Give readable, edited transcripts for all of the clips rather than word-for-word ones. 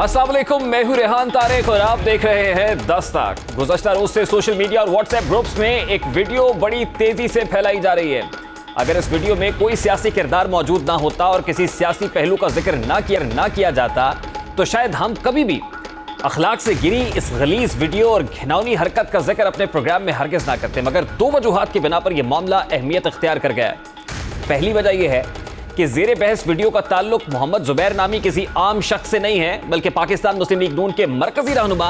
अस्सलाम वालेकुम, मैं हूं रेहान तारिक और आप देख रहे हैं दस्तक। गुज़श्ता रोज से सोशल मीडिया और व्हाट्सएप ग्रुप्स में एक वीडियो बड़ी तेजी से फैलाई जा रही है। अगर इस वीडियो में कोई सियासी किरदार मौजूद ना होता और किसी सियासी पहलू का जिक्र ना किया जाता तो शायद हम कभी भी अखलाक से गिरी इस गलीज वीडियो और घिनौनी हरकत का जिक्र अपने प्रोग्राम में हरगिज़ ना करते, मगर दो वजूहात की बिना पर यह मामला अहमियत इख्तियार कर गया है। पहली वजह यह है कि ज़ेरे बहस वीडियो का ताल्लुक मोहम्मद जुबैर नामी किसी आम शख्स से नहीं है, बल्कि पाकिस्तान मुस्लिम लीग नून के मरकजी रहनुमा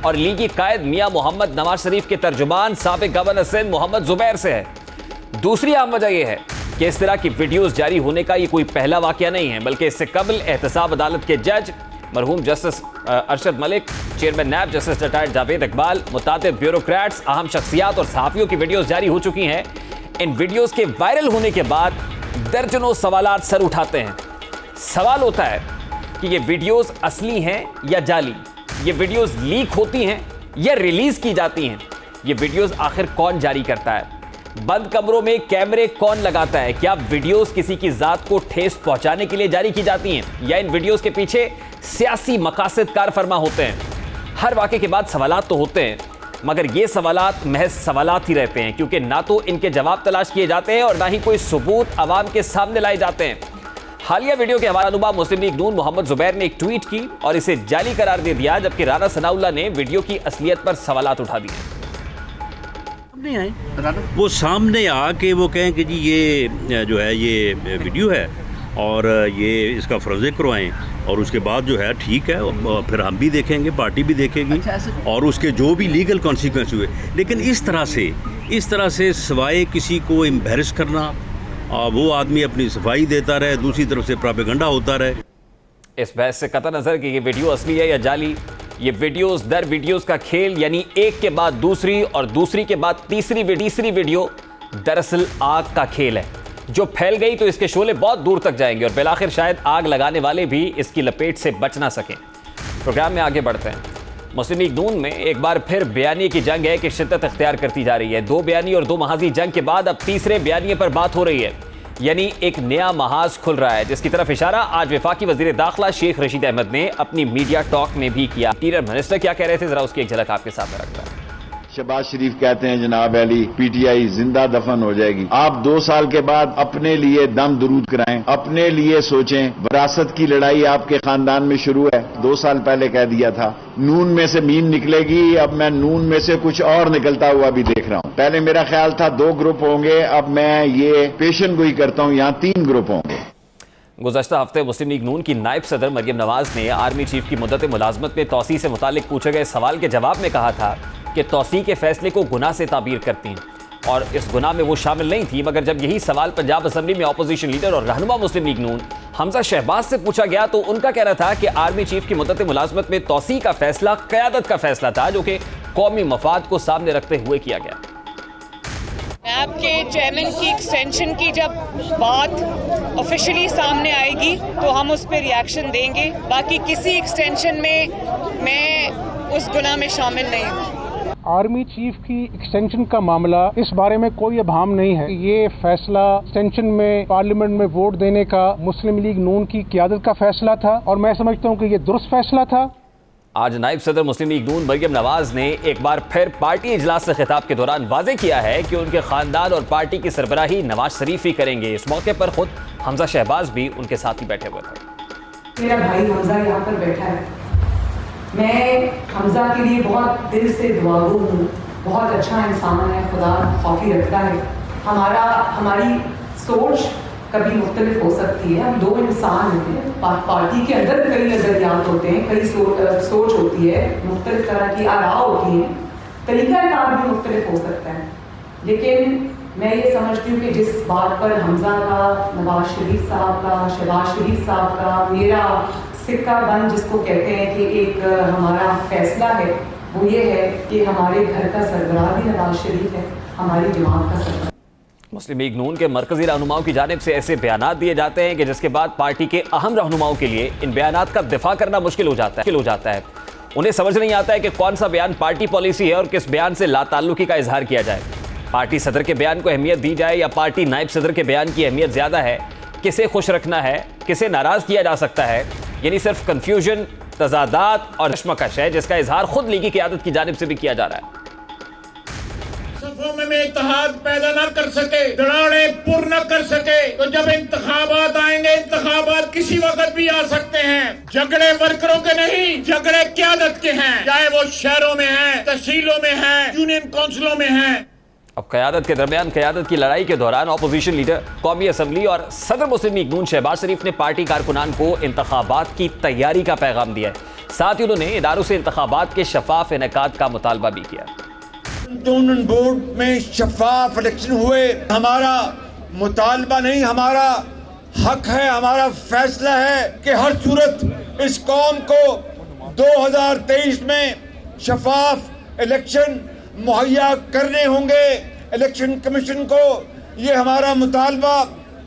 और लीगी कायद मियां मोहम्मद नवाज शरीफ के तर्जुमान साबिक गवर्नर सिंध मोहम्मद जुबैर से है। दूसरी आम वजह यह है कि इस तरह की वीडियोस जारी होने का ये कोई पहला वाकया नहीं है, बल्कि इससे कबल एहतसाब अदालत के जज मरहूम justice Arshad Malik, chairman NAB justice retired Javed Iqbal, मुतादिद ब्यूरोक्रेट्स, अहम शख्सियात और सहाफ़ियों की वीडियोस जारी हो चुकी हैं। इन वीडियोस के वायरल होने के बाद दर्जनों सवालात सर उठाते हैं। सवाल होता है कि ये वीडियोस असली हैं या जाली, ये वीडियोस लीक होती हैं या रिलीज की जाती हैं, ये वीडियोस आखिर कौन जारी करता है, बंद कमरों में कैमरे कौन लगाता है, क्या वीडियोस किसी की जात को ठेस पहुंचाने के लिए जारी की जाती हैं या इन वीडियोस के पीछे सियासी मकासद कार फरमा होते हैं। हर वाक़े के बाद सवालात तो होते हैं, मगर ये सवालात महज सवालात ही रहते हैं, क्योंकि ना तो इनके जवाब तलाश किए जाते हैं और ना ही कोई सबूत आवाम के सामने लाए जाते हैं। हालिया वीडियो के हवाला नुमा मुस्लिम लीग नून मोहम्मद जुबैर ने एक ट्वीट की और इसे जाली करार दे दिया, जबकि राना सनाउल्लाह ने वीडियो की असलियत पर सवालात उठा दिए। वो सामने आके वो कहें कि जी ये जो है ये वीडियो है और ये इसका फर्ज़े करवाएं और उसके बाद जो है ठीक है, और फिर हम भी देखेंगे, पार्टी भी देखेगी और उसके जो भी लीगल कॉन्सिक्वेंस हुए। लेकिन इस तरह से सिवाय किसी को एम्बैरस करना, वो आदमी अपनी सफाई देता रहे, दूसरी तरफ से प्रोपेगेंडा होता रहे। इस बहस से कतई नज़र कि ये वीडियो असली है या जाली, ये वीडियोस दर वीडियोस का खेल, यानी एक के बाद दूसरी और दूसरी के बाद तीसरी वीडियो दरअसल आग का खेल है। जो फैल गई तो इसके शोले बहुत दूर तक जाएंगे और बिलाखिर शायद आग लगाने वाले भी इसकी लपेट से बच ना सकें। प्रोग्राम में आगे बढ़ते हैं। मुस्लिम लीग नून में एक बार फिर बयानी की जंग है कि शिद्दत इख्तियार करती जा रही है। दो बयानी और दो महाजी जंग के बाद अब तीसरे बयानी पर बात हो रही है, यानी एक नया महाज खुल रहा है, जिसकी तरफ इशारा आज वफाकी वजीर दाखिला शेख रशीद अहमद ने अपनी मीडिया टॉक में भी किया। इंटीरियर मिनिस्टर क्या कह रहे थे, जरा उसकी एक झलक आपके सामने रखता है। शहबाज शरीफ कहते हैं जनाब अली पीटीआई जिंदा दफन हो जाएगी। आप 2 साल के बाद अपने लिए दम दुरूद कराएं, अपने लिए सोचें। विरासत की लड़ाई आपके खानदान में शुरू है। 2 साल पहले कह दिया था नून में से मीन निकलेगी, अब मैं नून में से कुछ और निकलता हुआ भी देख रहा हूं। पहले मेरा ख्याल था 2 ग्रुप होंगे, अब मैं ये पेशन गोई करता हूं, यहां 3 ग्रुप होंगे। गुज़श्ता हफ्ते मुस्लिम लीग नून की नायब सदर मरियम नवाज ने आर्मी चीफ की मुद्दत मुलाजमत में तौसी से मुतालिक पूछे गए सवाल के जवाब में कहा था कि तौसी के फैसले को गुनाह से ताबीर करती हैं और इस गुनाह में वो शामिल नहीं थी। मगर जब यही सवाल पंजाब असम्बली में अपोजिशन लीडर और रहनुमा मुस्लिम लीग नून हमजा शहबाज से पूछा गया तो उनका कहना था कि आर्मी चीफ की मुद्दत मुलाजमत में तौसी का फैसला क़यादत का फैसला था, जो कि कौमी मफाद को सामने रखते हुए किया गया। नैब के चेयरमैन की एक्सटेंशन की जब बात ऑफिशियली सामने आएगी तो हम उस पर रिएक्शन देंगे। बाकी किसी एक्सटेंशन में मैं उस गुनाह में शामिल नहीं हूँ। आर्मी चीफ की एक्सटेंशन का मामला, इस बारे में कोई अभाम नहीं है। ये फैसला एक्सटेंशन में पार्लियामेंट में वोट देने का मुस्लिम लीग नून की क़यादत का फैसला था और मैं समझता हूँ कि ये दुरुस्त फैसला था। आज नायब सदर मुस्लिम लीग नून मरियम नवाज ने एक बार फिर पार्टी इजलास से खिताब के दौरान वाजे किया है कि उनके खानदान और पार्टी की सरबराही नवाज शरीफ ही करेंगे। इस मौके पर खुद हमजा शहबाज भी उनके साथ ही बैठे हुए थे। मेरा भाई हमजा यहाँ पर बैठा है, मैं हमजा के लिए बहुत दिल से दुआगो हूँ। बहुत अच्छा इंसान है, खुदा खौफी रखता है। हमारी सोच कभी मुख्तलिफ हो सकती है, हम 2 इंसान हैं, पार्टी के अंदर कई नज़रियात होते हैं, कई सोच होती है, मुख्तलिफ तरह की आरा होती हैं, तरीका कार भी मुख्तलिफ हो सकता है। लेकिन मैं ये समझती हूँ कि जिस बात पर हमजा का, नवाज शरीफ साहब का, शहबाज शरीफ साहब का, मेरा सिक्का बंद जिसको कहते हैं कि एक हमारा फैसला है, वो ये है कि हमारे घर का सरबराह भी नवाज शरीफ है, हमारी जमात का सरबराह। मुस्लिम लीग नून के मरकजी रहनुमाओं की जानिब से ऐसे बयानात दिए जाते हैं कि जिसके बाद पार्टी के अहम रहनुमाओं के लिए इन बयानात का दिफा करना मुश्किल हो जाता है। उन्हें समझ नहीं आता है कि कौन सा बयान पार्टी पॉलिसी है और किस बयान से लाताल्लुकी का इजहार किया जाए। पार्टी सदर के बयान को अहमियत दी जाए या पार्टी नायब सदर के बयान की अहमियत ज़्यादा है। किसे खुश रखना है, किसे नाराज़ किया जा सकता है, यानी सिर्फ कन्फ्यूजन तजादात और कशमकश है, जिसका इजहार खुद लीगी क़यादत की जानिब से भी किया जा रहा है। सफों में इत्तेहाद पैदा न कर सके, दराड़े पुर न कर सके, तो जब इंतखाबात आएंगे, इंतखाबात किसी वक्त भी आ सकते हैं। झगड़े वर्करों के नहीं, झगड़े क़यादत के हैं, चाहे वो शहरों में है, तहसीलों में है, यूनियन काउंसिलों में है। अब क़यादत के दरमियान क़यादत की लड़ाई के दौरान अपोजिशन लीडर, कौमी असम्बली और सदर मुस्लिम लीग नून शहबाज शरीफ ने पार्टी कारकुनान को इंतखाबात की तैयारी का पैगाम दिया है। साथ ही उन्होंने इदारों से इंतखाबात के शफाफ इनेकाद का मुतालबा भी किया। कैंटोनमेंट बोर्ड में शफाफ इलेक्शन हुए, हमारा मुतालबा नहीं, हमारा हक है, हमारा फैसला है कि हर सूरत इस कौम को 2023 में शफाफ इलेक्शन मुहैया करने होंगे। इलेक्शन कमीशन को ये हमारा मुतालबा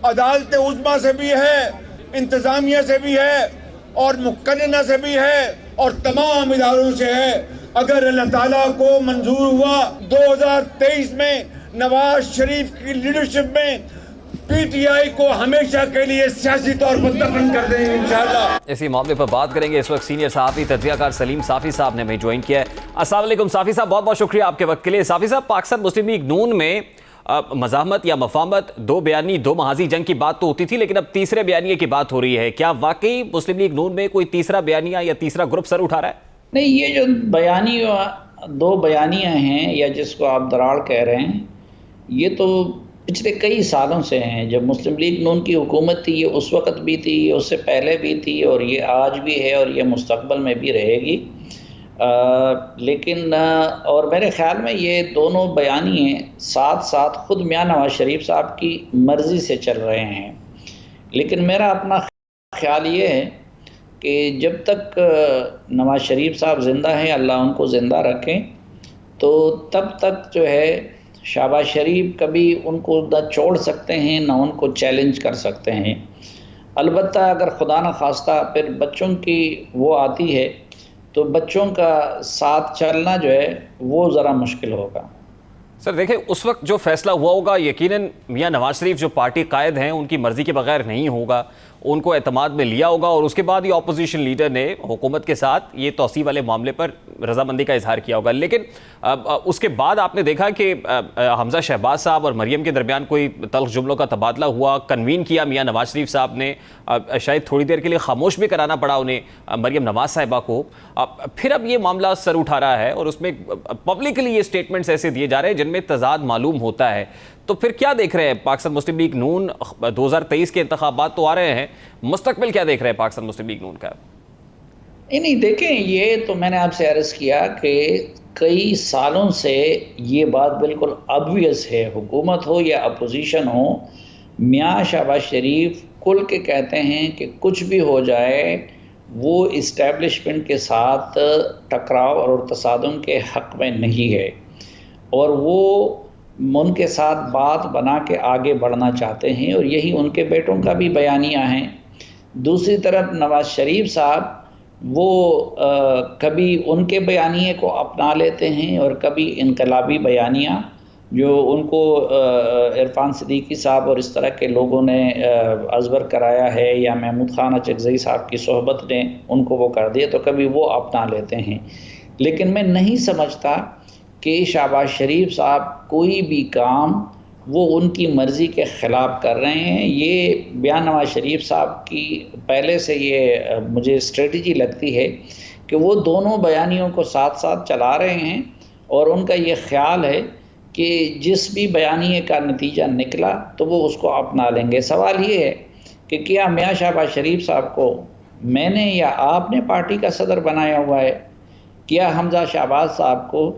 अदालत उज़्मा से भी है, इंतज़ामिया से भी है और मुक़न्नना से भी है और तमाम इदारों से है। अगर अल्लाह ताला को मंजूर हुआ 2023 में नवाज शरीफ की लीडरशिप में पीटीआई को हमेशा के लिए सियासी तौर पर दफन कर देंगे इंशाअल्लाह। इसी मामले पर बात करेंगे। इस वक्त सीनियर सहाफ़ी तजज़ियाकार सलीम साफ़ी साहब ने हमें ज्वाइन किया है। अस्सलाम वालेकुम साफ़ी साहब, बहुत बहुत शुक्रिया आपके वक्त के लिए। साफ़ी साहब, पाकिस्तान मुस्लिम लीग नून में मज़ाहमत या मफामत, दो बयानी, दो महाजी जंग की बात तो होती थी, लेकिन अब तीसरे बयानिए की बात हो रही है। क्या वाकई मुस्लिम लीग नून में कोई तीसरा बयानिया या तीसरा ग्रुप सर उठा रहा है? नहीं, ये जो दो बयानियाँ हैं या जिसको आप दराड़ कह रहे हैं, ये तो पिछले कई सालों से हैं। जब मुस्लिम लीग नून की हुकूमत थी, ये उस वक़्त भी थी, ये उससे पहले भी थी और ये आज भी है और ये मुस्तक़बल में भी रहेगी। लेकिन और मेरे ख़्याल में ये दोनों बयानिए साथ साथ ख़ुद मियां नवाज शरीफ साहब की मर्ज़ी से चल रहे हैं। लेकिन मेरा अपना ख़्याल ये है कि जब तक नवाज शरीफ साहब ज़िंदा हैं, अल्लाह उनको ज़िंदा रखें, तो तब तक जो है शहबाज शरीफ कभी उनको न छोड़ सकते हैं न उनको चैलेंज कर सकते हैं। अलबत्ता अगर खुदा न खास्ता फिर बच्चों की वो आती है तो बच्चों का साथ चलना जो है वो ज़रा मुश्किल होगा। सर देखिए, उस वक्त जो फैसला हुआ होगा यकीनन मियां नवाज शरीफ जो पार्टी कायद हैं उनकी मर्ज़ी के बगैर नहीं होगा, उनको एतमाद में लिया होगा और उसके बाद ये अपोजिशन लीडर ने हुकूमत के साथ ये तोसी वाले मामले पर रजामंदी का इजहार किया होगा। लेकिन उसके बाद आपने देखा कि हमजा शहबाज साहब और मरियम के दरमियान कोई तल्ख जुमलों का तबादला हुआ, कन्वीन किया मियां नवाज शरीफ साहब ने, शायद थोड़ी देर के लिए खामोश भी कराना पड़ा उन्हें मरियम नवाज साहिबा को। फिर अब ये मामला सर उठा रहा है और उसमें पब्लिकली ये स्टेटमेंट्स ऐसे दिए जा रहे हैं जिनमें तजाद मालूम होता है। तो फिर क्या देख रहे हैं पाकिस्तान मुस्लिम लीग नून? 2023 के इंतखाबात तो आ रहे हैं, मुस्तकबिल क्या देख रहे हैं पाकिस्तान मुस्लिम लीग नून का? नहीं देखें, ये तो मैंने आपसे अर्ज़ किया कि कई सालों से ये बात बिल्कुल ऑब्वियस है, हुकूमत हो या अपोजिशन हो, मियां शहबाज शरीफ खुल के कहते हैं कि कुछ भी हो जाए वो इस्टेब्लिशमेंट के साथ टकराव और तसादुम के हक़ में नहीं है और वो उनके साथ बात बना के आगे बढ़ना चाहते हैं और यही उनके बेटों का भी बयानिया हैं। दूसरी तरफ नवाज शरीफ साहब वो कभी उनके बयानिए को अपना लेते हैं और कभी इनकलाबी बयानिया जो उनको इरफान सिद्दीकी साहब और इस तरह के लोगों ने अजबर कराया है या महमूद खान अचकज़ई साहब की सोहबत ने उनको वो कर दिया, तो कभी वो अपना लेते हैं। लेकिन मैं नहीं समझता कि शहबाज शरीफ साहब कोई भी काम वो उनकी मर्ज़ी के ख़िलाफ़ कर रहे हैं। ये मियां नवाज शरीफ साहब की पहले से ये मुझे स्ट्रेटजी लगती है कि वो दोनों बयानियों को साथ साथ चला रहे हैं और उनका ये ख़्याल है कि जिस भी बयानिए का नतीजा निकला तो वो उसको अपना लेंगे। सवाल ये है कि क्या मियां शहबाज शरीफ साहब को मैंने या आपने पार्टी का सदर बनाया हुआ है? क्या हमजा शहबाज साहब को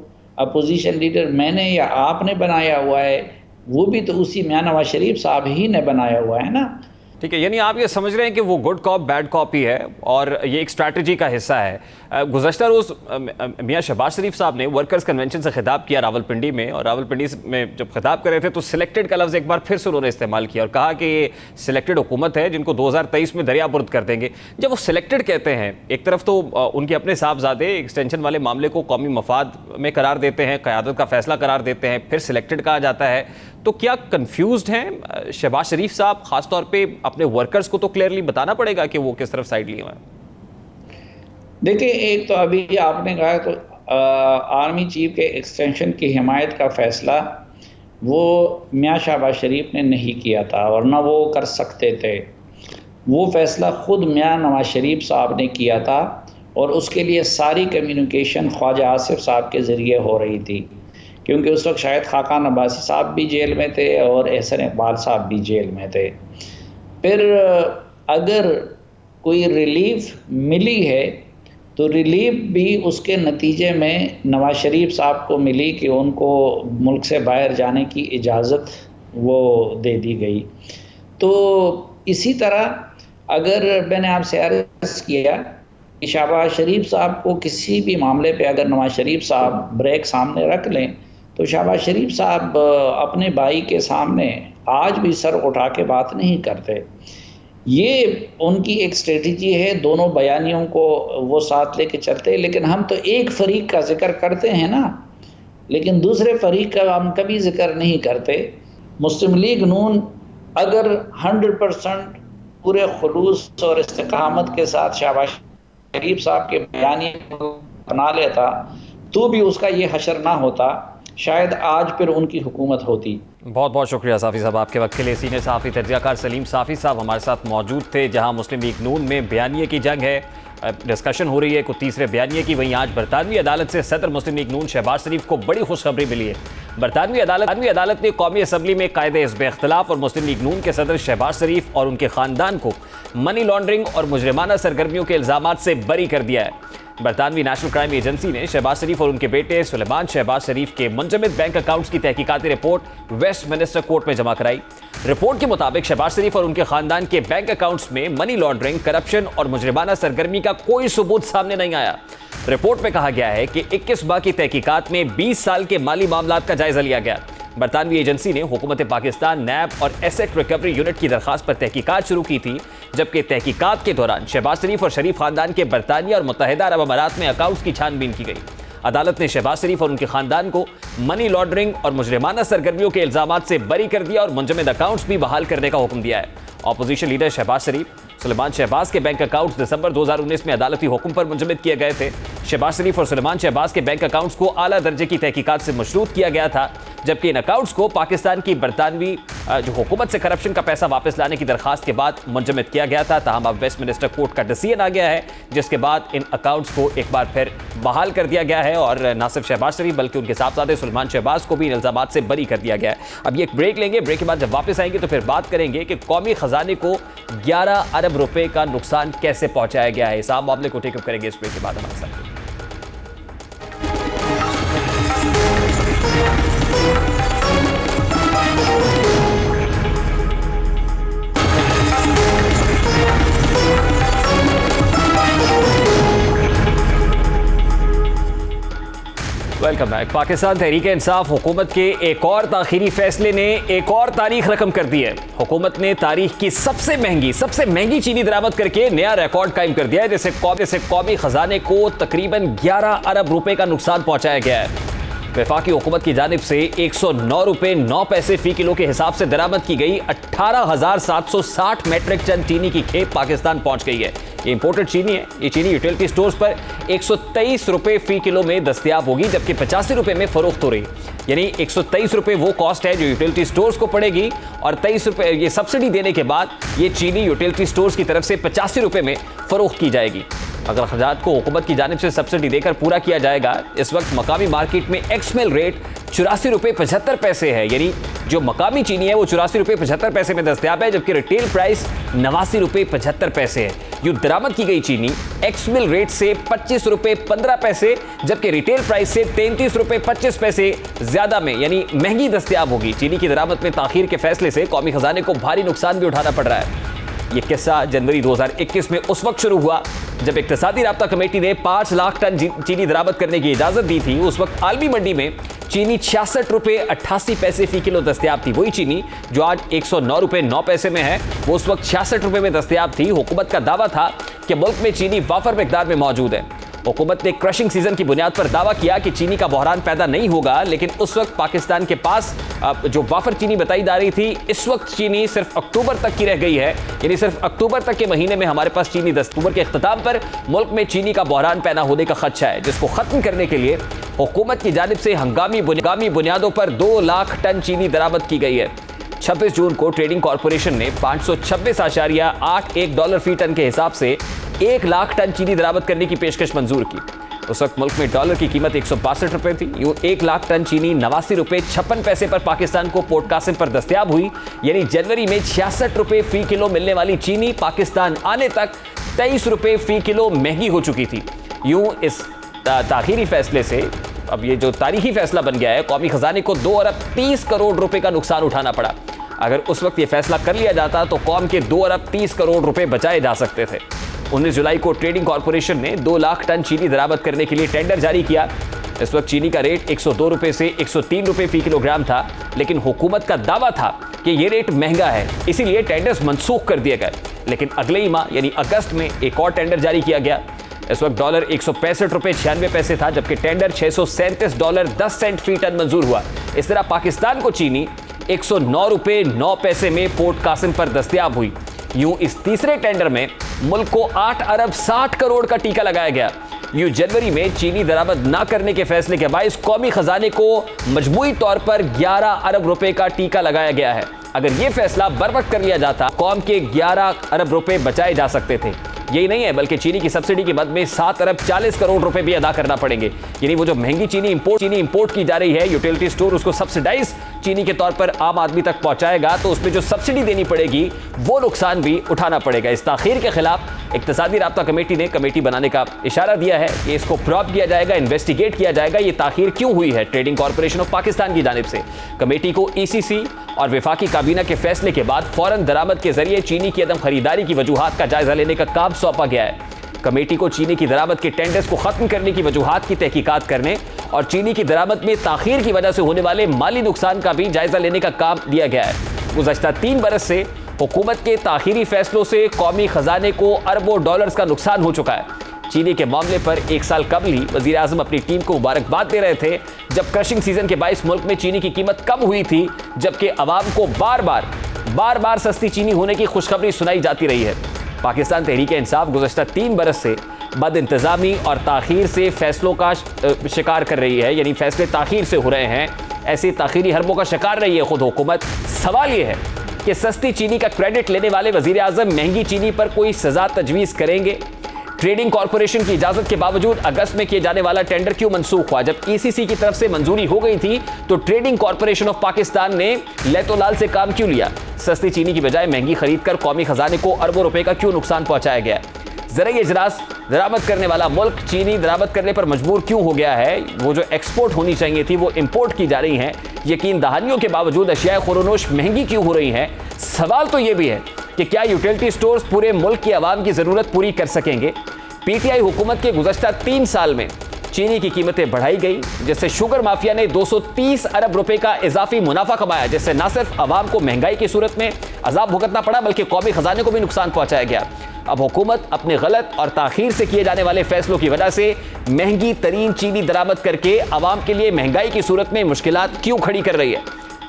अपोजिशन लीडर मैंने या आपने बनाया हुआ है? वो भी तो उसी मियां नवाज शरीफ साहब ही ने बनाया हुआ है ना। ठीक है, यानी आप ये समझ रहे हैं कि वो गुड कॉप बैड कॉप ही है और ये एक स्ट्रैटेजी का हिस्सा है। गुज़श्ता रोज़ मियां शहबाज शरीफ साहब ने वर्कर्स कन्वेंशन से खिताब किया रावलपिंडी में, और रावलपिंडी में जब खिताब कर रहे थे तो सिलेक्टेड का लफ्ज़ एक बार फिर से उन्होंने इस्तेमाल किया और कहा कि ये सिलेक्टेड हुकूमत है जिनको 2023 में दरियाबुर्द कर देंगे। जब वो सिलेक्टेड कहते हैं, एक तरफ तो उनके अपने साहबजादे एक्सटेंशन वाले मामले को कौमी मफाद में करार देते हैं, क़यादत का फैसला करार देते हैं, फिर सिलेक्टेड कहा जाता है, तो क्या कंफ्यूज्ड हैं शहबाज शरीफ साहब? ख़ासतौर पे अपने वर्कर्स को तो क्लियरली बताना पड़ेगा कि वो किस तरफ साइड लिए हुए हैं। देखिए, एक तो अभी आपने कहा तो आर्मी चीफ के एक्सटेंशन की हिमायत का फ़ैसला वो मियां शहबाज शरीफ ने नहीं किया था और ना वो कर सकते थे। वो फ़ैसला ख़ुद मियां नवाज शरीफ साहब ने किया था और उसके लिए सारी कम्युनिकेशन ख्वाजा आसिफ साहब के ज़रिए हो रही थी, क्योंकि उस वक्त शायद खाकान अब्बासी साहब भी जेल में थे और एहसन इकबाल साहब भी जेल में थे। फिर अगर कोई रिलीफ मिली है तो रिलीफ भी उसके नतीजे में नवाज शरीफ साहब को मिली कि उनको मुल्क से बाहर जाने की इजाज़त वो दे दी गई। तो इसी तरह अगर मैंने आपसे अर्ज़ किया कि शहबाज शरीफ साहब को किसी भी मामले पे अगर नवाज शरीफ साहब ब्रेक सामने रख लें तो शहबाज शरीफ साहब अपने भाई के सामने आज भी सर उठा के बात नहीं करते। ये उनकी एक स्ट्रेटजी है, दोनों बयानियों को वो साथ लेके चलते हैं। लेकिन हम तो एक फरीक का जिक्र करते हैं ना, लेकिन दूसरे फरीक का हम कभी जिक्र नहीं करते। मुस्लिम लीग नून अगर 100% पूरे खुलूस और इस्तिकामत के साथ शहबाज शरीफ साहब के बयानी को अपना लेता तो भी उसका ये हशर ना होता, शायद आज फिर उनकी हुकूमत होती। बहुत बहुत शुक्रिया साफ़ी साहब आपके वक्त के लिए। सीनियर सहाफ़ी तजज़ियाकार सलीम साफ़ी साहब हमारे साथ मौजूद थे। जहां मुस्लिम लीग नून में बयानिए की जंग है, डिस्कशन हो रही है कुछ तीसरे बयानिए की, वहीं आज बरतानवी अदालत से सदर मुस्लिम लीग नून शहबाज शरीफ को बड़ी खुशखबरी मिली है। बरतानवी अदालत ने कौमी असम्बली में कायदे हिज़्ब इख्तिलाफ और मुस्लिम लीग नून के सदर शहबाज शरीफ और उनके ख़ानदान को मनी लॉन्ड्रिंग और मुजरिमाना सरगर्मियों के इल्ज़ामात से बरी कर दिया है। बरतानवी नेशनल क्राइम एजेंसी ने शहबाज शरीफ और उनके बेटे सुलेमान शहबाज शरीफ के मुंजमद बैंक अकाउंट्स की तहकीकाती रिपोर्ट वेस्टमिनिस्टर कोर्ट में जमा कराई। रिपोर्ट के मुताबिक शहबाज शरीफ और उनके खानदान के बैंक अकाउंट्स में मनी लॉन्ड्रिंग, करप्शन और मुजरिमाना सरगर्मी का कोई सबूत सामने नहीं आया। रिपोर्ट में कहा गया है कि 21 माह की तहकीकात में 20 साल के माली मामलात का जायजा लिया गया। बरतानवी एजेंसी ने हुकूमत पाकिस्तान, नैब और एसेट रिकवरी यूनिट की दरखास्त पर तहकीकात शुरू की थी, जबकि तहकीकात के दौरान शहबाज शरीफ और शरीफ खानदान के बरतानिया और मुत्तहिदा अरब अमारात में अकाउंट्स की छानबीन की गई। अदालत ने शहबाज शरीफ और उनके खानदान को मनी लॉन्ड्रिंग और मुजरिमाना सरगर्मियों के इल्जामात से बरी कर दिया और मुंजमद अकाउंट्स भी बहाल करने का हुक्म दिया है। अपोजिशन लीडर शहबाज शरीफ, सुलेमान शहबाज के बैंक अकाउंट्स दिसंबर 2019 में अदालती हुक्म पर मुंजमद किए गए थे। शहबाज शरीफ और सुलेमान शहबाज के बैंक अकाउंट्स को आला दर्जे की तहकीकात से मशरूत किया गया था, जबकि इन अकाउंट्स को पाकिस्तान की बरतानवी जो हुकूमत से करप्शन का पैसा वापस लाने की दरखास्त के बाद मुंजमद किया गया था। ताहम अब वेस्टमिनिस्टर कोर्ट का डिसीजन आ गया है, जिसके बाद इन अकाउंट्स को एक बार फिर बहाल कर दिया गया है और न सिर्फ शहबाज शरीफ बल्कि उनके साहबजादे सुलेमान शहबाज को भी इन इल्जामात से बरी कर दिया गया है। अब ये एक ब्रेक लेंगे, ब्रेक के बाद जब वापस आएंगे तो फिर बात करेंगे कि कौमी खजाने को 11 अरब रुपए का नुकसान कैसे पहुंचाया गया है। इस आम मामले को टेकअप करेंगे इस ब्रेक के बाद हमारे साथ। Welcome back. पाकिस्तान तहरीक इंसाफ हुकूमत के एक और ताखीरी फैसले ने एक और तारीख रकम कर दी है। हुकूमत ने तारीख की सबसे महंगी चीनी दरामद करके नया रिकॉर्ड कायम कर दिया है, जिससे कौमी खजाने को तकरीबन 11 अरब रुपए का नुकसान पहुंचाया गया है। वफाकी हुकूमत की जानिब से 109 रुपए 9 पैसे फी किलो के हिसाब से दरामद की गई 18,760 मेट्रिक टन चीनी की खेप पाकिस्तान पहुंच गई है। ये इंपोर्टेड चीनी है। ये चीनी यूटिलिटी स्टोर्स पर 123 रुपए फी किलो में दस्तयाब होगी, जबकि 85 रुपए में फरोख्त हो रही। यानी 123 रुपए वो कॉस्ट है जो यूटिलिटी स्टोर्स को पड़ेगी और 23 रुपए ये सब्सिडी देने के बाद ये चीनी यूटिलिटी स्टोर्स की तरफ से 85 रुपए में फरोख्त की जाएगी। अगर अखराजात को हुकूमत की जानिब से सब्सिडी देकर पूरा किया जाएगा, इस वक्त मकामी मार्केट में एक्समिल रेट 84 रुपए 75 पैसे है। यानी जो मकामी चीनी है वो 84 रुपए 75 पैसे में दस्तयाब है, जबकि रिटेल प्राइस 89 रुपए 75 पैसे है। यूं दरामद की गई चीनी एक्समिल रेट से 25 रुपए 15 पैसे जबकि रिटेल प्राइस से 33 रुपए 25 पैसे ज्यादा में यानी महंगी दस्तयाब होगी। चीनी की दरामद में ताखीर के फैसले से कौमी खजाने को भारी नुकसान भी उठाना पड़ रहा है। ये किस्सा जनवरी 2021 में उस वक्त शुरू हुआ जब इक्तिसादी राब्ता कमेटी ने 5 लाख टन चीनी दरामद करने की इजाजत दी थी। उस वक्त आलमी मंडी में चीनी 66 रुपए 88 पैसे फी किलो दस्तयाब थी। वही चीनी जो आज 109 रुपए 9 पैसे में है वो उस वक्त 66 रुपए में दस्तयाब थी। हुकूमत का दावा था कि मुल्क में चीनी वाफर मिकदार में मौजूद है। हुकूमत ने क्रशिंग सीजन की बुनियाद पर दावा किया कि चीनी का बहरान पैदा नहीं होगा, लेकिन उस वक्त पाकिस्तान के पास जो वाफर चीनी बताई जा रही थी, इस वक्त चीनी सिर्फ अक्टूबर तक की रह गई है। यानी सिर्फ अक्टूबर तक के महीने में हमारे पास चीनी 10 अक्टूबर के इख्तिताम पर मुल्क में चीनी का बहरान पैदा होने का खदशा है, जिसको खत्म करने के लिए हुकूमत की जानिब से हंगामी बुनियादों पर 2 लाख टन चीनी दरामद की गई है। 26 जून को ट्रेडिंग कॉरपोरेशन ने 526.81 डॉलर फी टन के हिसाब से 1 लाख टन चीनी दरामद करने की पेशकश मंजूर की। उस वक्त मुल्क में डॉलर की कीमत 162 रुपए थी। यूं 1 लाख टन चीनी 89 रुपए 56 पैसे पर पाकिस्तान को पोर्ट कासिम पर दस्तयाब हुई। यानी जनवरी में 66 रुपए फी किलो मिलने वाली चीनी पाकिस्तान आने तक 23 रुपए फी किलो महंगी हो चुकी थी। यूं इस ताखीरी फैसले से अब ये जो तारीखी फैसला बन गया है, कौमी खजाने को 2 अरब 30 करोड़ रुपए का नुकसान उठाना पड़ा। अगर उस वक्त ये फैसला कर लिया जाता तो कौम के 2 अरब 30 करोड़ रुपए बचाए जा सकते थे। 19 जुलाई को ट्रेडिंग कॉरपोरेशन ने 2 लाख टन चीनी दरामद करने के लिए टेंडर जारी किया। इस वक्त चीनी का रेट 102 रुपए से 103 रुपए फी किलोग्राम था, लेकिन हुकूमत का दावा था कि ये रेट महंगा है, इसीलिए टेंडर्स मनसूख कर दिए गए। लेकिन अगले ही माह यानी अगस्त में एक और टेंडर जारी किया गया। इस वक्त डॉलर 165 रुपए 96 पैसे था, जबकि टेंडर 637 डॉलर 10 सेंट फी टन मंजूर हुआ। इस तरह पाकिस्तान को चीनी 109 रुपए 9 पैसे में पोर्ट कासिम पर दस्तयाब हुई। यूं इस तीसरे टेंडर में मुल्क को 8 अरब 60 करोड़ का टीका लगाया गया। यूं जनवरी में चीनी दरामद न करने के फैसले के बायस कौमी खजाने को मजमूई तौर पर 11 अरब रुपए का टीका लगाया गया है। अगर यह फैसला बर वक्त कर लिया जाता, कौम के 11 अरब रुपए बचाए जा सकते थे। यही नहीं है, बल्कि चीनी की सब्सिडी के मद में 7 अरब 40 करोड़ रुपए भी अदा करना पड़ेंगे। यानी वो जो महंगी चीनी इंपोर्ट की जा रही है, यूटिलिटी स्टोर उसको सब्सिडाइज चीनी के तौर पर आम आदमी तक पहुंचाएगा, तो उसमें जो सब्सिडी देनी पड़ेगी वो नुकसान भी उठाना पड़ेगा। इस ताखीर के खिलाफ इक्तिसादी राब्ता कमेटी ने कमेटी बनाने का इशारा दिया है कि इसको प्रॉब किया जाएगा, इन्वेस्टिगेट किया जाएगा ये ताखीर क्यों हुई है ट्रेडिंग कॉरपोरेशन ऑफ पाकिस्तान की जानिब से। कमेटी को ECC और वफाकी काबीना के फैसले के बाद फौरन दरामद के जरिए चीनी की अदम खरीदारी की वजूहात का जायजा लेने का काम सौंपा गया है। कमेटी को चीनी की दरामद के टेंडर्स को खत्म करने की वजूहात की तहकीकात करने और चीनी की दरामद में ताखीर की वजह से होने वाले माली नुकसान का भी जायजा लेने का काम दिया गया है। गुज़श्ता 3 बरस से हुकूमत के ताखीरी फैसलों से कौमी खजाने को अरबों डॉलर्स का नुकसान हो चुका है। चीनी के मामले पर 1 साल कबल ही वज़ीर आज़म अपनी टीम को मुबारकबाद दे रहे थे, जब क्रशिंग सीजन के बायस मुल्क में चीनी की कीमत कम हुई थी, जबकि अवाम को बार बार सस्ती चीनी होने की खुशखबरी सुनाई जाती रही है। पाकिस्तान तहरीक इंसाफ गुज़श्ता 3 बरस से बद इंतज़ामी और ताखीर से फैसलों का शिकार कर रही है, यानी फैसले ताखीर से हो रहे हैं। ऐसी ताखीरी हरबों का शिकार रही है खुद हुकूमत। सवाल यह है कि सस्ती चीनी का क्रेडिट लेने वाले वज़ीर आज़म महंगी चीनी पर कोई सज़ा तजवीज़ करेंगे? ट्रेडिंग कॉरपोरेशन की इजाजत के बावजूद अगस्त में किए जाने वाला टेंडर क्यों मनसूख हुआ? जब ECC की तरफ से मंजूरी हो गई थी तो ट्रेडिंग कॉरपोरेशन ऑफ पाकिस्तान ने लैतोलाल से काम क्यों लिया? सस्ती चीनी की बजाय महंगी खरीद कर कौमी खजाने को अरबों रुपए का क्यों नुकसान पहुंचाया गया? ज़राई इजलास दरामद करने वाला मुल्क चीनी दरामद करने पर मजबूर क्यों हो गया है? वो जो एक्सपोर्ट होनी चाहिए थी वो इंपोर्ट की जा रही हैं। यकीन दहानियों के बावजूद अशिया खुरोनोश महंगी क्यों हो रही हैं? सवाल तो ये भी है कि क्या यूटिलिटी स्टोर्स पूरे मुल्क की आवाम की ज़रूरत पूरी कर सकेंगे? PTI हुकूमत के गुज़श्ता 3 साल में चीनी की कीमतें बढ़ाई गई, जिससे शुगर माफिया ने 230 अरब रुपए का इजाफी मुनाफा कमाया, जिससे न सिर्फ आवाम को महंगाई की सूरत में अजाब भुगतना पड़ा, बल्कि कौमी खजाने को भी नुकसान पहुंचाया गया। अब हुकूमत अपने गलत और ताखीर से किए जाने वाले फैसलों की वजह से महंगी तरीन चीनी दरामद करके आवाम के लिए महंगाई की सूरत में मुश्किलात क्यों खड़ी कर रही है?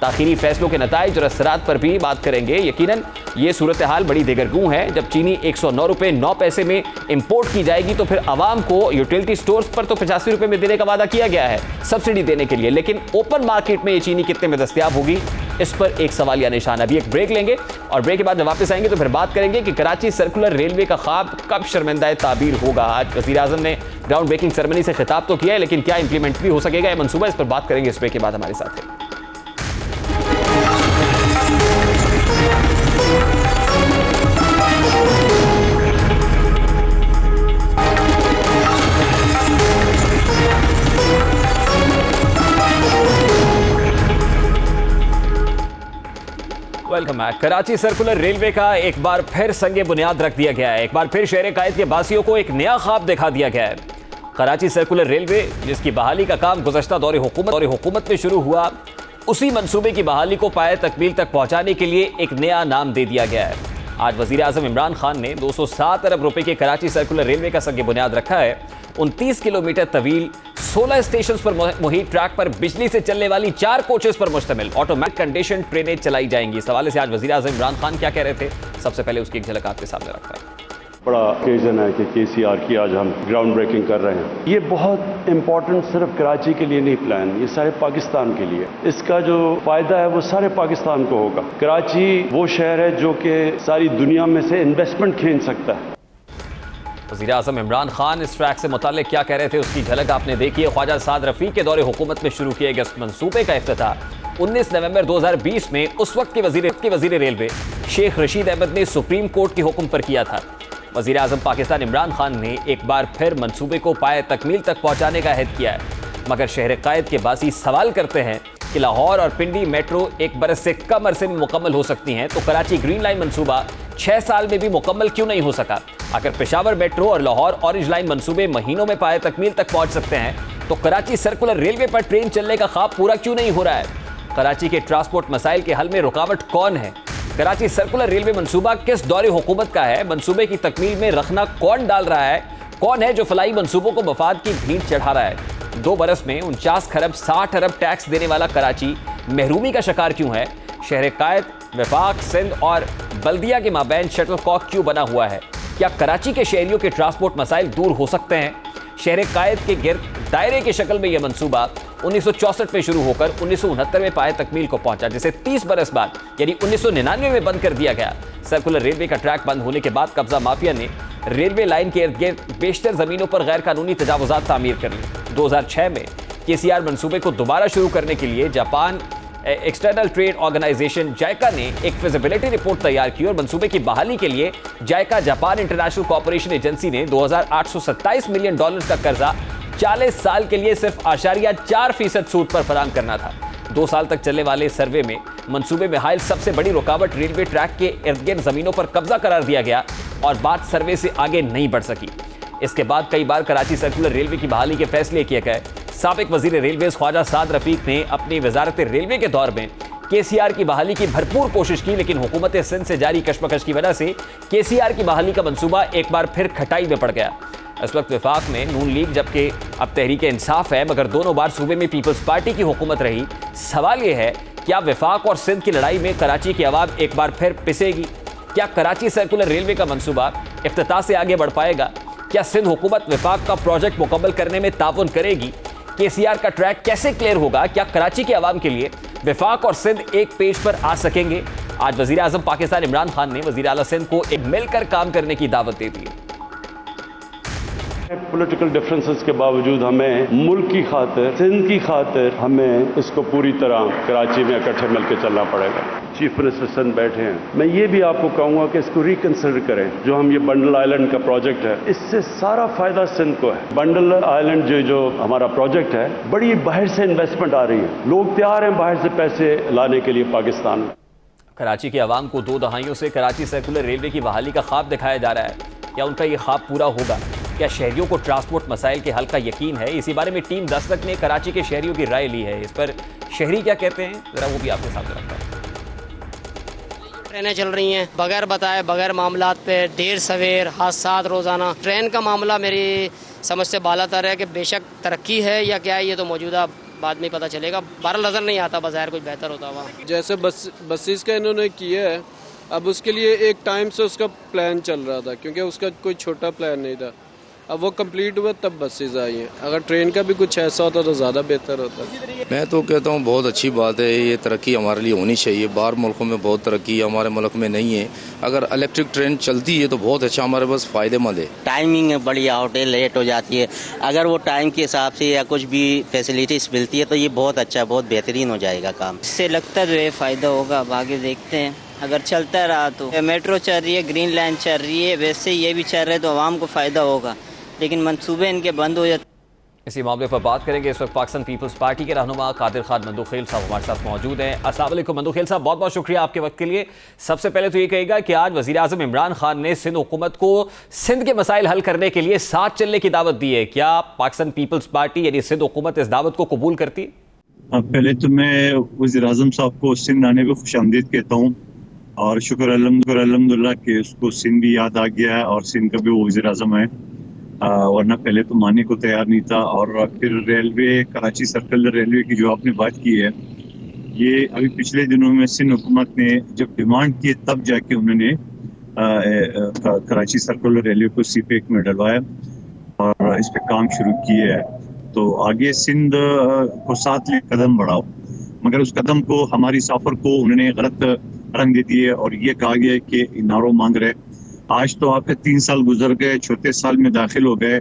ताखीरी फैसलों के नताइज और असरात पर भी बात करेंगे। यकीनन ये सूरत हाल बड़ी देगरगू है। जब चीनी 109 रुपए 9 पैसे में इंपोर्ट की जाएगी तो फिर आवाम को यूटिलिटी स्टोर्स पर तो 85 रुपए में देने का वादा किया गया है सब्सिडी देने के लिए, लेकिन ओपन मार्केट में ये चीनी कितने में दस्तयाब होगी, इस पर एक सवालिया निशान। अभी एक ब्रेक लेंगे और ब्रेक के बाद जब वापस आएंगे तो फिर बात करेंगे कि कराची सर्कुलर रेलवे का ख्वाब कब शर्मिंदा ताबीर होगा। आज वज़ीर आज़म ने ग्राउंड ब्रेकिंग सेरेमनी से खिताब तो किया है, लेकिन क्या इंप्लीमेंट भी हो सकेगा यह मंसूबा, इस पर बात करेंगे इस ब्रेक के बाद हमारे साथ। Welcome back. Karachi circular railway का एक बार फिर संगे बुनियाद रख दिया गया है। एक बार फिर शहर कायद के बासियों को एक नया ख्वाब दिखा दिया गया है। कराची सर्कुलर रेलवे, जिसकी बहाली का काम गुज़श्ता दौरे हुकूमत में शुरू हुआ, उसी मंसूबे की बहाली को पाए तकमील तक पहुंचाने के लिए एक नया नाम दे दिया गया है। आज वजीर आजम इमरान खान ने 207 अरब रुपए के कराची सर्कुलर रेलवे का संग बुनियाद रखा है। 29 किलोमीटर तवील 16 स्टेशन पर मुहित ट्रैक पर बिजली से चलने वाली 4 कोचेस पर मुश्तमिल ऑटोमेटिक कंडीशन ट्रेनें चलाई जाएंगी। इस हवाले से आज वजीर आजम इमरान खान क्या कह रहे थे, सबसे पहले उसकी एक झलक आपके सामने रखता है। बड़ा ओकेजन है कि KCR की आज हम ग्राउंड ब्रेकिंग कर रहे हैं। ये बहुत इंपॉर्टेंट सिर्फ कराची के लिए नहीं प्लान, ये सारे पाकिस्तान के लिए। इसका जो फायदा है वो सारे पाकिस्तान को होगा। कराची वो शहर है जो कि सारी दुनिया में से इन्वेस्टमेंट खींच सकता है। वज़ीर आज़म इमरान खान इस ट्रैक से मुताल्लिक क्या कह रहे थे, उसकी झलक आपने देखी है। ख्वाजा साद रफ़ीक के दौरे हुकूमत में शुरू किए गए इस मंसूबे का इफ्तिताह 19 नवंबर 2020 में उस वक्त के वज़ीर रेलवे शेख रशीद अहमद ने सुप्रीम कोर्ट के हुक्म पर किया था। वज़ीर आज़म पाकिस्तान इमरान खान ने एक बार फिर मंसूबे को पाए तकमील तक पहुँचाने का अहद किया है, मगर शहर कायद के बासी सवाल करते हैं कि लाहौर और पिंडी मेट्रो एक बरस से कम अरसे में मुकम्मल हो सकती हैं, तो कराची ग्रीन लाइन मंसूबा 6 साल में भी मुकम्मल क्यों नहीं हो सका? अगर पेशावर मेट्रो और लाहौर ऑरेंज लाइन मंसूबे महीनों में पाए तकमील तक पहुंच सकते हैं, तो कराची सर्कुलर रेलवे पर ट्रेन चलने का ख्वाब पूरा क्यों नहीं हो रहा है? कराची के ट्रांसपोर्ट मसाइल के हल में रुकावट कौन है? कराची सर्कुलर रेलवे मंसूबा किस दौरे हुकूमत का है? मंसूबे की तकमील में रखना कौन डाल रहा है? कौन है जो फलाई मंसूबों को मफाद की भीड़ चढ़ा रहा है? 2 बरस में 49 खरब 60 अरब टैक्स देने वाला कराची महरूमी का शिकार क्यों है? शहर कायद, वफाक, सिंध और बल्दिया के माबैन शटल कॉक क्यों बना हुआ है? क्या कराची के शहरियों के ट्रांसपोर्ट मसाइल दूर हो सकते हैं? शहर कायद के गिर्द दायरे की शक्ल में यह मंसूबा 1964 में शुरू होकर 1969 में पाए तकमील को पहुंचा, जिसे 30 बरस बाद यानी 1999 में बंद कर दिया गया। सर्कुलर रेलवे का ट्रैक बंद होने के बाद कब्जा माफिया ने रेलवे लाइन के इर्द गिर्द बेशतर जमीनों पर गैर कानूनी तजावुजात तामीर कर ली। 2006 में KCR मंसूबे को दोबारा शुरू करने के लिए जापान एक्सटर्नल ट्रेड ऑर्गेनाइजेशन जायका ने एक फिजिबिलिटी रिपोर्ट तैयार की और मंसूबे की बहाली के लिए जायका जापान इंटरनेशनल कोऑपरेशन एजेंसी ने $2,827 मिलियन का कर्जा 40 साल के लिए सिर्फ 4% सूद पर फराहम करना था। 2 साल तक चलने वाले सर्वे में मंसूबे में हायल सबसे बड़ी रुकावट रेलवे ट्रैक के इर्द गिर्द जमीनों पर कब्जा करार दिया गया और बात सर्वे से आगे नहीं बढ़ सकी। इसके बाद कई बार कराची सर्कुलर रेलवे की बहाली के फैसले किए गए। साबिक वजीर रेलवे ख्वाजा साद रफीक ने अपनी वजारत रेलवे के दौर में KCR की बहाली की भरपूर कोशिश की, लेकिन हुकूमत सिंध से जारी कशमकश की वजह से KCR की बहाली का मंसूबा एक बार फिर खटाई में पड़ गया। इस वक्त वफाक में नून लीग जबकि अब तहरीक इंसाफ है, मगर दोनों बार सूबे में पीपल्स पार्टी की हुकूमत रही। सवाल यह है, क्या वफाक और सिंध की लड़ाई में कराची की आवाम एक बार फिर पिसेगी? क्या कराची सर्कुलर रेलवे का मंसूबा इफ्तिताह से आगे बढ़ पाएगा? क्या सिंध हुकूमत वफाक का प्रोजेक्ट मुकम्मल करने में ताउन करेगी? KCR का ट्रैक कैसे क्लियर होगा? क्या कराची के आवाम के लिए वफाक और सिंध एक पेज पर आ सकेंगे? आज वजीर आजम पाकिस्तान इमरान खान ने वजीर आला सिंध को एक मिलकर काम करने की दावत दे दी। पॉलिटिकल डिफरेंसेस के बावजूद हमें मुल्क की खातिर, सिंध की खातिर हमें इसको पूरी तरह कराची में इकट्ठे मिलकर चलना पड़ेगा। चीफ मिनिस्टर सिंध बैठे हैं, मैं ये भी आपको कहूँगा कि इसको रिकंसिडर करें। जो हम ये बंडल आइलैंड का प्रोजेक्ट है, इससे सारा फायदा सिंध को है। बंडल आइलैंड जो हमारा प्रोजेक्ट है, बड़ी बाहर से इन्वेस्टमेंट आ रही है, लोग तैयार हैं बाहर से पैसे लाने के लिए पाकिस्तान में। कराची के आवाम को 2 दहाइयों से कराची सर्कुलर रेलवे की बहाली का ख्वाब दिखाया जा रहा है। क्या उनका ये ख्वाब पूरा होगा? क्या शहरियों को ट्रांसपोर्ट मसाइल के हल का यकीन है? इसी बारे में टीम दस्तक ने कराची के शहरियों की राय ली है। इस पर शहरी क्या कहते हैं, जरा वो भी आपके सामने रखता है। ट्रेनें चल रही हैं बगैर बताए, बगैर मामलात पे, देर सवेर, हादसा रोज़ाना। ट्रेन का मामला मेरी समझ से बालातर है कि बेशक तरक्की है या क्या है, ये तो मौजूदा बाद में पता चलेगा। बहरहाल नज़र नहीं आता बाज़ार कुछ बेहतर होता हुआ। जैसे बसेस का इन्होंने किया है, अब उसके लिए एक टाइम से उसका प्लान चल रहा था, क्योंकि उसका कोई छोटा प्लान नहीं था। अब वो कंप्लीट हुआ तब बसेस आई हैं। अगर ट्रेन का भी कुछ ऐसा होता तो ज़्यादा बेहतर होता। मैं तो कहता हूँ बहुत अच्छी बात है, ये तरक्की हमारे लिए होनी चाहिए। बाहर मुल्कों में बहुत तरक्की है, हमारे मुल्क में नहीं है। अगर इलेक्ट्रिक ट्रेन चलती है तो बहुत अच्छा, हमारे पास फ़ायदेमंद है। टाइमिंग बढ़िया होते, लेट हो जाती है, अगर वो टाइम के हिसाब से या कुछ भी फैसिलिटीज़ मिलती है तो ये बहुत अच्छा, बहुत बेहतरीन हो जाएगा काम। इससे लगता है जो ये फ़ायदा होगा, अब आगे देखते हैं। अगर चलता रहा तो मेट्रो चल रही है, ग्रीन लाइन चल रही है, वैसे ये भी चल रहे तो आवाम को फ़ायदा होगा, लेकिन मंसूबे इनके बंद हो जाते। इसी मामले पर बात करेंगे। इस वक्त पाकिस्तान पीपल्स पार्टी के रहनुमा कादिर खान मंदुखेल साहब हमारे साथ मौजूद हैं। अस्सलाम वालेकुम मंदुखेल साहब, बहुत बहुत शुक्रिया आपके वक्त के लिए। सबसे पहले तो ये कहेगा कि आज वज़ीर आज़म इमरान खान ने सिंध हुकूमत को सिंध के मसाइल हल करने के लिए साथ चलने की दावत दी है। क्या पाकिस्तान पीपल्स पार्टी यानी सिंध हुकूमत इस दावत को कबूल करती है? पहले तो मैं वज़ीर आज़म साहब को सिंध आने पर खुशामदीद कहता हूँ और शुक्र अल्हम्दुलिल्लाह कि उसको सिंध भी याद आ गया है और सिंध का भी वो वज़ीर आज़म है, वरना पहले तो मानने को तैयार नहीं था। और फिर रेलवे, कराची सर्कल रेलवे की जो आपने बात की है, ये अभी पिछले दिनों में सिंध हुकूमत ने जब डिमांड की तब जाके उन्होंने कराची सर्कल रेलवे को C-PAC में डलवाया और इस पे काम शुरू किया है। तो आगे सिंध को साथ ले कदम बढ़ाओ, मगर उस कदम को, हमारी सफर को उन्होंने गलत रंग दे दिए और ये कहा गया कि नारो मांग रहे। आज तो आपके 3 साल गुजर गए, चौथे साल में दाखिल हो गए,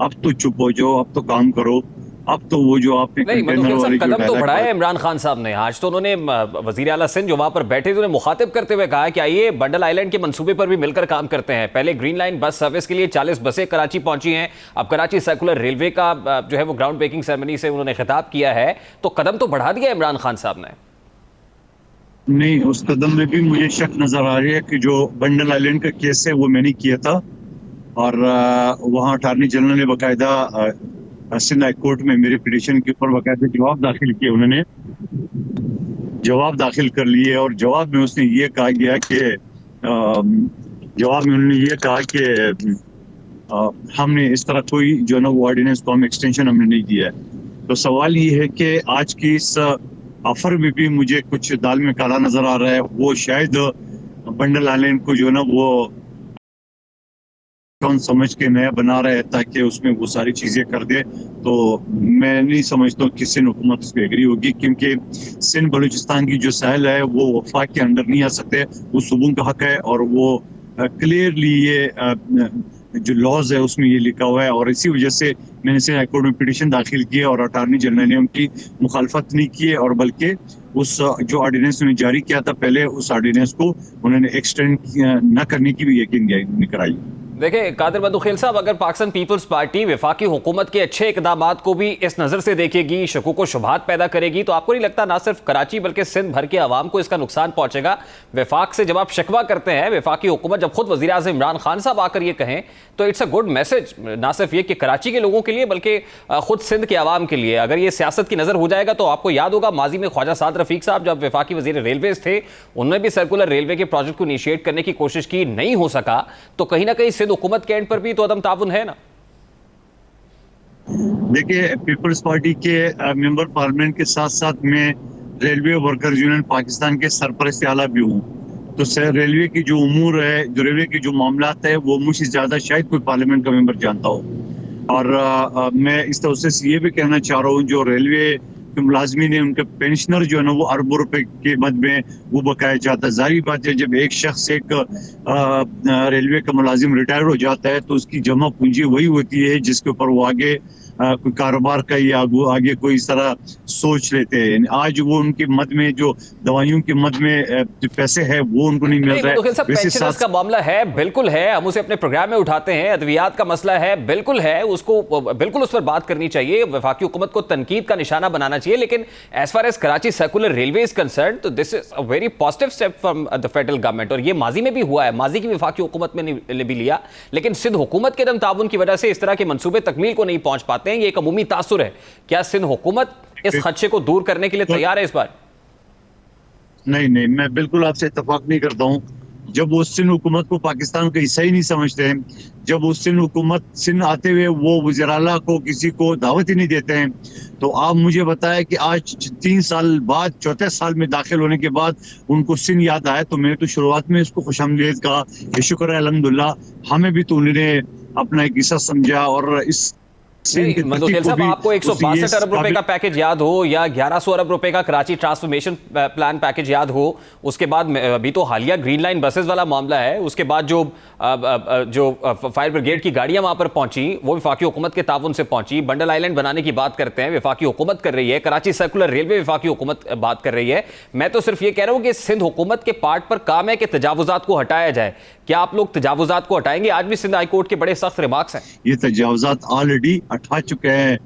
अब तो चुप हो जाओ, अब तो काम करो। अब तो वो जो आपने कदम तो बढ़ाया इमरान खान साहब ने। आज तो उन्होंने वजीर आला सिंध जो वहां पर बैठे थे उन्हें मुखातिब करते हुए कहा कि आइए बंडल आइलैंड के मंसूबे पर भी मिलकर काम करते हैं। पहले ग्रीन लाइन बस सर्विस के लिए 40 बसें कराची पहुंची हैं, अब कराची सर्कुलर रेलवे का जो है वो ग्राउंड ब्रेकिंग सेरेमनी से उन्होंने खिताब किया है। तो कदम तो बढ़ा दिया इमरान खान साहब ने। नहीं, उस कदम में भी मुझे शक नजर आ रही है कि जो बंडल आइलैंड का केस है वो मैंने किया था और वहाँ अटार्नी जनरल ने बाकायदा सिंध हाई कोर्ट में मेरे पिटीशन के ऊपर बाकायदा जवाब दाखिल किए। उन्होंने जवाब दाखिल कर लिए और जवाब में उसने ये कहा गया कि हमने इस तरह कोई जो ना वो ऑर्डिनेंस को हम एक्सटेंशन हमने नहीं दिया है। तो सवाल ये है कि आज की इस ऑफर में भी मुझे कुछ दाल में काला नजर आ रहा है। वो शायद बंडल आइलैंड को जो ना वो कौन समझ के नया बना रहा है ताकि उसमें वो सारी चीजें कर दे। तो मैं नहीं समझता कि सिंध हुकूमत उस पर एग्री होगी, क्योंकि सिंध बलूचिस्तान की जो साहिल है वो वफाक के अंदर नहीं आ सकते, वो सूबों का हक है और वो क्लियरली ये जो लॉज है उसमें ये लिखा हुआ है। और इसी वजह से मैंने सिंध हाई कोर्ट में पिटीशन दाखिल की और अटार्नी जनरल ने उनकी मुखालफत नहीं की और बल्कि उस जो ऑर्डिनेंस उन्होंने जारी किया था पहले, उस ऑर्डिनेंस को उन्होंने एक्सटेंड न करने की भी यकीन कराई। देखिए कादिर बंदूखेल साहब, अगर पाकिस्तान पीपल्स पार्टी वफाकी हुकूमत के अच्छे इकदामात को भी इस नज़र से देखेगी, शकूक व शुबहात पैदा करेगी, तो आपको नहीं लगता ना सिर्फ कराची बल्कि सिंध भर के आवाम को इसका नुकसान पहुंचेगा? वफाक से जब आप शिकवा करते हैं, वफाकी हुकूमत जब खुद वज़ीर आज़म इमरान खान साहब आकर ये कहें तो इट्स अ गुड मैसेज, ना सिर्फ ये कि कराची के लोगों के लिए बल्कि खुद सिंध के आवाम के लिए। अगर ये सियासत की नज़र हो जाएगा तो आपको याद होगा माजी में ख्वाजा साद रफीक साहब जब वफाकी वज़ीर रेलवेज थे, उन्होंने भी सर्कुलर रेलवे के प्रोजेक्ट को इनिशिएट करने की कोशिश की, नहीं हो सका। तो कहीं ना कहीं सिंध हुकूमत के एंड पर भी तो अदम ताउन है ना। देखिए, पीपल्स पार्टी के मेंबर पार्लियामेंट के साथ साथ मैं रेलवे वर्कर्स यूनियन पाकिस्तान के सरपरस्त आला भी हूँ। तो रेलवे की जो उमूर है, जो रेलवे की जो मामलात है, वो मुझसे ज्यादा शायद कोई पार्लियामेंट का मेंबर जानता हो। और मैं इस तरह से ये भी कहना चाह रहा हूँ, जो रेलवे के मुलाजमीन है उनके पेंशनर जो है ना वो अरबों रुपए के मद में वो बकाया जाता है। जाहिर बात है जब एक शख्स एक रेलवे का मुलाजिम रिटायर हो जाता है तो उसकी जमा पूंजी वही होती है जिसके ऊपर वो आगे कोई कारोबार का या आगे कोई इस तरह सोच लेते हैं। आज वो उनके मद में जो दवाइयों के मद में जो पैसे है वो उनको नहीं मिल रहा है। पेंशनर्स का मामला है, बिल्कुल है, हम उसे अपने प्रोग्राम में उठाते हैं। अद्वियात का मसला है, बिल्कुल है, उसको बिल्कुल उस पर बात करनी चाहिए, वफाकी हुकूमत को तनकीद का निशाना बनाना चाहिए। लेकिन as far as Karachi circular railway is concern तो this is a very positive step from the federal government. और ये माजी में भी हुआ है, माजी की वफाकी हुकूमत में भी लिया, लेकिन सिंध हुकूमत के अदम ताउन की वजह से इस तरह के मंसूबे तकमील को नहीं पहुंच पाते हैं। ये एक अमूमी तासुर है। क्या सिंध हुकूमत इस खदशे को दूर करने के लिए तैयार है इस बार? नहीं, मैं बिल्कुल आपसे इत्तेफाक नहीं करता हूं। जब वो सिंध हुकूमत को पाकिस्तान का हिस्सा ही नहीं समझते हैं, जब वो सिंध हुकूमत सिंध आते हुए वो वज़ीर आला को किसी को दावत ही नहीं देते हैं, तो आप मुझे बताएं कि आज 3 साल बाद, चौथे साल में दाखिल होने के बाद उनको सिंध याद आया। तो मैंने तो शुरुआत में इसको खुशामदीद कहा कि शुक्र है अल्हम्दुलिल्लाह, हमें भी तो उन्होंने अपना एक हिस्सा समझा। और इस मंदूखेल साहब, आपको 162 अरब रुपए का पैकेज याद हो या 1100 अरब रुपए का कराची ट्रांसफॉर्मेशन प्लान पैकेज याद हो, उसके बाद अभी तो हालिया ग्रीन लाइन बसेस वाला मामला है, उसके बाद जो फायर ब्रिगेड की गाड़ियां वहां पर पहुंची वो वफाकी हुकूमत के ताउन से पहुंची। बंडल आइलैंड बनाने की बात करते हैं, वफाकी हुकूमत कर रही है। कराची सर्कुलर रेलवे वफाकी हुकूमत बात कर रही है। मैं तो सिर्फ ये कह रहा हूं कि सिंध हुकूमत के पार्ट पर काम है कि तजावुजात को हटाया जाए। क्या आप लोग तजावुजात को हटाएंगे? आज भी सिंध हाई कोर्ट के बड़े सख्त रिमार्क्स हैं। ये तजावुजात ऑलरेडी हटा चुके हैं,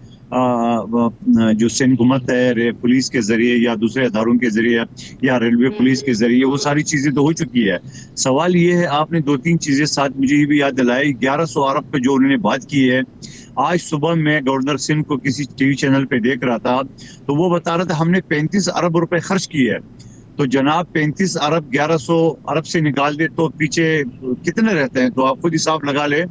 जो सिंध हुकूमत है पुलिस के जरिए या दूसरे अदारों के जरिए या रेलवे पुलिस के जरिए, वो सारी चीजें तो हो चुकी है। सवाल ये है, आपने 2-3 चीजें साथ मुझे ये भी याद दिलाई। 1100 अरब पे जो उन्होंने बात की है, आज सुबह मैं गवर्नर सिंध को किसी टीवी चैनल पे देख रहा था तो वो बता रहा था हमने 35 अरब रुपए खर्च किए है। तो जनाब 35 अरब 1100 अरब से निकाल दे तो पीछे कितने रहते हैं, तो आप खुद हिसाब लगा ले।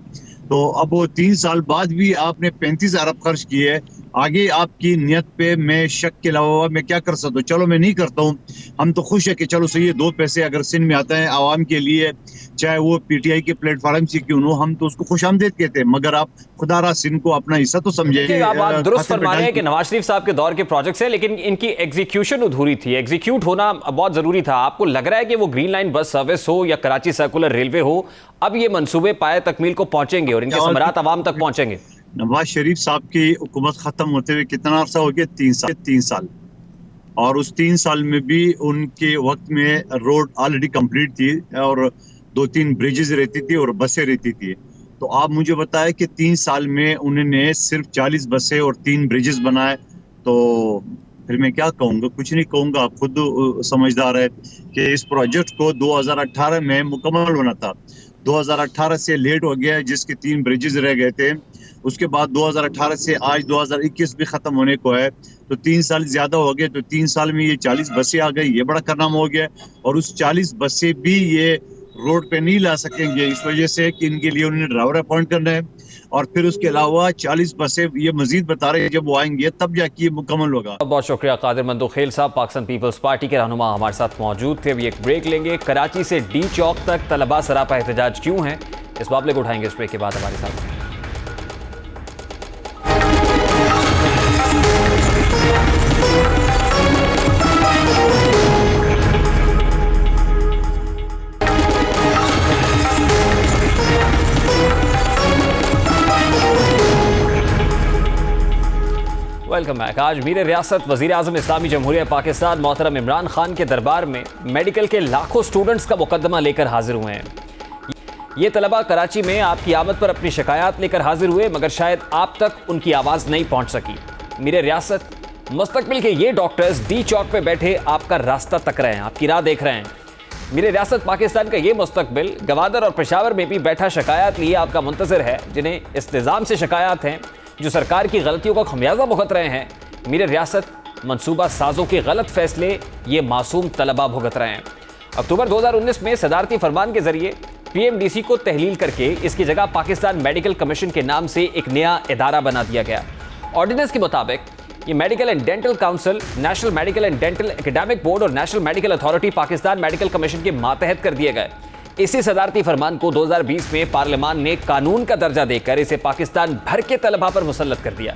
तो अब वो 3 साल बाद भी आपने 35 अरब खर्च किए, आगे आपकी नियत पे मैं शक के अलावा मैं क्या कर सकता हूँ। चलो मैं नहीं करता हूँ, हम तो खुश है कि चलो सही है 2 पैसे अगर सिंध में आता है आवाम के लिए, चाहे वो पीटीआई के प्लेटफॉर्म से क्यों हो, हम तो उसको खुशामदीद कहते हैं, मगर आप खुदारा सिंध को अपना हिस्सा तो समझे। आप दुरुस्त फरमा रहे हैं कि नवाज शरीफ साहब के दौर के प्रोजेक्ट्स है, लेकिन इनकी एग्जीक्यूशन अधूरी थी, एग्जीक्यूट होना बहुत जरूरी था। आपको लग रहा है कि वो ग्रीन लाइन बस सर्विस हो या कराची सर्कुलर रेलवे हो, अब ये मंसूबे पाए तकमील को पहुंचेंगे और इनके समरात आवाम तक पहुंचेंगे? नवाज शरीफ साहब की हुकूमत खत्म होते हुए कितना अर्सा हो गया? 3 साल। और उस 3 साल में भी उनके वक्त में रोड ऑलरेडी कंप्लीट थी और 2-3 ब्रिजेस रहती थी और बसें रहती थी। तो आप मुझे बताएं कि 3 साल में उन्होंने सिर्फ 40 बसें और 3 ब्रिजेस बनाए, तो फिर मैं क्या कहूँगा? कुछ नहीं कहूँगा। आप खुद समझदार है कि इस प्रोजेक्ट को 2018 में मुकम्मल होना था, 2018 से लेट हो गया, जिसके 3 ब्रिजेस रह गए थे। उसके बाद 2018 से आज 2021 भी खत्म होने को है, तो 3 साल ज्यादा हो गए। तो 3 साल में ये 40 बसें आ गई, ये बड़ा कारनामा हो गया। और उस 40 बसें भी ये रोड पे नहीं ला सकेंगे, इस वजह से कि इनके लिए उन्होंने ड्राइवर अपॉइंट करना है। और फिर उसके अलावा 40 बसें ये मजीद बता रहे हैं जब वो आएंगे तब जाके ये मुकम्मल होगा। बहुत शुक्रिया कादिर मंदोखेल साहब, पाकिस्तान पीपल्स पार्टी के रहनुमा हमारे साथ मौजूद थे। अभी एक ब्रेक लेंगे। कराची से डी चौक तक तलबा सरापा एहतजाज क्यों है, इस मामले को उठाएंगे इस ब्रेक के बाद हमारे साथ। Welcome back. आज मीर रियासत वज़ीर आज़म इस्लामी जमहूरिया पाकिस्तान मोहतरम इमरान खान के दरबार में मेडिकल के लाखों स्टूडेंट्स का मुकदमा लेकर हाजिर हुए हैं। ये तलबा कराची में आपकी आमद पर अपनी शिकायत लेकर हाजिर हुए, मगर शायद आप तक उनकी आवाज़ नहीं पहुंच सकी। मीर रियासत मुस्तकबिल के ये डॉक्टर्स डी चौक पे बैठे आपका रास्ता तक रहे हैं, आपकी राह देख रहे हैं। मीर रियासत पाकिस्तान का ये मुस्तकबिल गवादर और पेशावर में भी बैठा शिकायत लिए आपका मुंतज़िर है, जिन्हें इस निज़ाम से शिकायत हैं जो सरकार की गलतियों का खमियाजा भुगत रहे हैं। मीर रियासत मनसूबा साजों के गलत फैसले ये मासूम तलबा भुगत रहे हैं। अक्टूबर 2019 में सदारती फरमान के जरिए PMDC को तहलील करके इसकी जगह पाकिस्तान मेडिकल कमीशन के नाम से एक नया इदारा बना दिया गया। ऑर्डिनेंस के मुताबिक ये medical and dental council, national medical and dental academic board और national medical authority Pakistan medical commission के मातहत कर दिए गए। इसी सदारती फरमान को 2020 में पार्लियामान ने कानून का दर्जा देकर इसे पाकिस्तान भर के तलबा पर मुसल्लत कर दिया।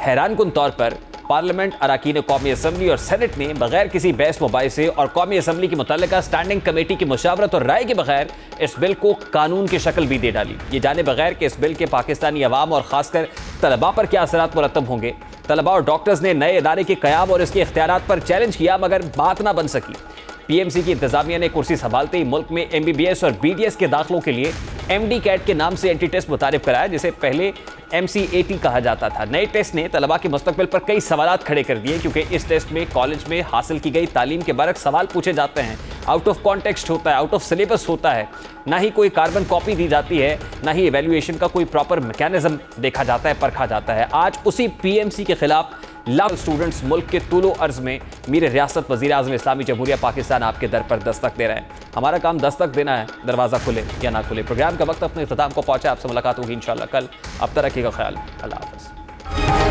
हैरानकुन तौर पर पार्लियामेंट, अराकीन कौमी असम्बली और सेनेट ने बगैर किसी बहस मुबाहिसे और कौमी असम्बली की मुतल्लिका स्टैंडिंग कमेटी की मुशावरत और राय के बगैर इस बिल को कानून की शक्ल भी दे डाली, ये जाने बगैर कि इस बिल के पाकिस्तानी अवाम और खासकर तलबा पर क्या असरात मुरतब होंगे। तलबा और डॉक्टर्स ने नए इदारे के क़याम और इसके इख्तियारात पर चैलेंज किया, मगर बात ना बन सकी। PMC की इंतजामिया ने कुर्सी संभालते ही मुल्क में MBBS और BDS के दाखिलों के लिए MD कैट के नाम से एंटी टेस्ट मुतारिफ कराया, जिसे पहले MCAT कहा जाता था। नए टेस्ट ने तलबा के मुस्तकबिल पर कई सवालात खड़े कर दिए, क्योंकि इस टेस्ट में कॉलेज में हासिल की गई तालीम के बारे सवाल पूछे जाते हैं। आउट ऑफ कॉन्टेक्स्ट होता है, आउट ऑफ सिलेबस होता है, ना ही कोई कार्बन कॉपी दी जाती है, ना ही इवैल्यूएशन का कोई प्रॉपर मैकेनिज्म देखा जाता है, परखा जाता है। आज उसी PMC के खिलाफ लाखों स्टूडेंट्स मुल्क के तूलो अर्ज में मीर रियासत वज़ीर आज़म इस्लामी जमहूरिया पाकिस्तान आपके दर पर दस्तक दे रहे हैं। हमारा काम दस्तक देना है, दरवाज़ा खुले या ना खुले। प्रोग्राम का वक्त अपने इख्तिताम को पहुंचा, आपसे मुलाकात होगी इंशाअल्लाह कल। अब तक रखिएगा ख्याल। अल्लाह हाफ़िज़।